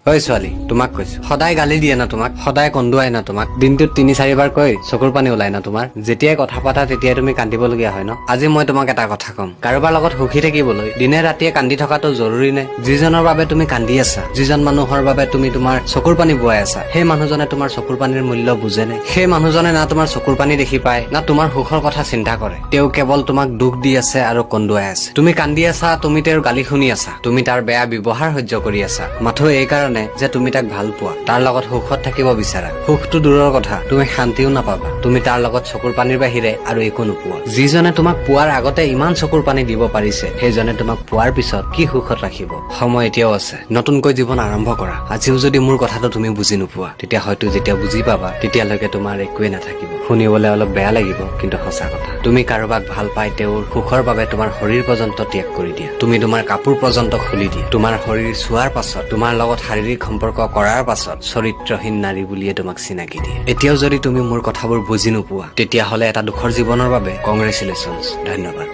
ঐ ছোৱালী, তোমাক কৈছো, সদায় গালি দিয়ে না তোমাক, সদায় কন্দুৱাই না তোমাক, দিনটোত ৩-৪ বাৰ কৈ চকুৰ পানী ওলাই না তোমাৰ, যেতিয়াই কথা পাতা তেতিয়াই তুমি কান্দিবলগীয়া হয় ন। আজি মই তোমাক এটা কথা কম, কাৰোবাৰ লগত সুখী থাকিবলৈ দিনে ৰাতিয়ে কান্দি থকাটো জৰুৰী নে? যিজনৰ বাবে তুমি কান্দি আছা, যিজন মানুহৰ বাবে তুমি তোমাৰ চকুৰ পানী বোৱাই আছা, সেই মানুহজনে তোমাৰ চকুৰ পানীৰ মূল্য বুজে নে? সেই মানুহজনে না তোমাৰ চকুৰ পানী দেখি পায়, না তোমাৰ সুখৰ কথা চিন্তা কৰে। তেওঁ কেৱল তোমাক দুখ দি আছে আৰু কন্দুৱাই আছে। তুমি কান্দি আছা, তুমি তেওঁৰ গালি শুনি আছা, তুমি তাৰ বেয়া ব্যৱহাৰ সহ্য কৰি আছা, মাথো এই কাৰণে যে তুমি তাক ভাল পোৱা, তাৰ লগত সুখত থাকিব বিচাৰা। সুখটো দূৰৰ কথা, তুমি শান্তিও নাপাবা, তুমি তাৰ লগত চকুৰ পানীৰ বাহিৰে আৰু একো নোপোৱা। যিজনে তোমাক পোৱাৰ আগতে ইমান চকুৰ পানী দিব পাৰিছে, সেইজনে তোমাক পোৱাৰ পিছত কি সুখত ৰাখিব? সময় এতিয়াও আছে, নতুনকৈ জীৱন আৰম্ভ কৰা। আজিও যদি মোৰ কথাটো তুমি বুজি নোপোৱা, তেতিয়া হয়তো যেতিয়া বুজি পাবা তেতিয়ালৈকে তোমাৰ একোৱে নাথাকিব। শুনিবলৈ অলপ বেয়া লাগিব, কিন্তু সঁচা কথা। তুমি কাৰোবাক ভাল পাই তেওঁৰ সুখৰ বাবে তোমাৰ শৰীৰ পৰ্যন্ত ত্যাগ কৰি দিয়া, তুমি তোমাৰ কাপোৰ পৰ্যন্ত খুলি দিয়া, তোমাৰ শৰীৰ চোৱাৰ পাছত, তোমাৰ লগত শাৰীৰিক সম্পৰ্ক কৰাৰ পাছত চৰিত্ৰহীন নাৰী বুলিয়ে তোমাক চিনাকি দিয়ে। এতিয়াও যদি তুমি মোৰ কথাবোৰ বুজি নোপোৱা, তেতিয়াহ'লে এটা দুখৰ জীৱনৰ বাবে কংগ্ৰেচুলেশ্যনছ, ধন্যবাদ।